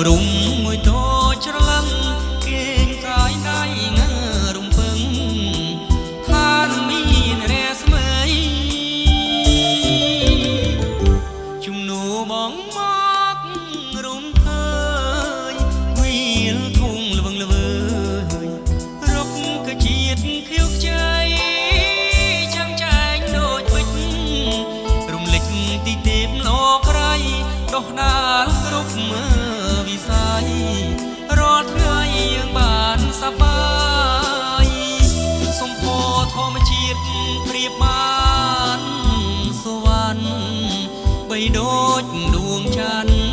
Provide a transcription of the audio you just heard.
រុំមួយតូចច្រឡឹងគេងកាយដៃងើរំពឹងថានឹងមានរះស្មីជំនួបងមករុំឃើញវាលធំល្វឹងល្វើយរកកជាតិខៀវខ្ចីចាំងចែងដូចពេជ្ររំលេចទីទេពលោកក្រៃដោះដាលគ្រប់មើវិស័យរាល់ថ្ងៃយើងបានសប្បាយសំផធម្មជាតិប្រៀបបានសវណ្ណបីដូចដួងច័ន្ទ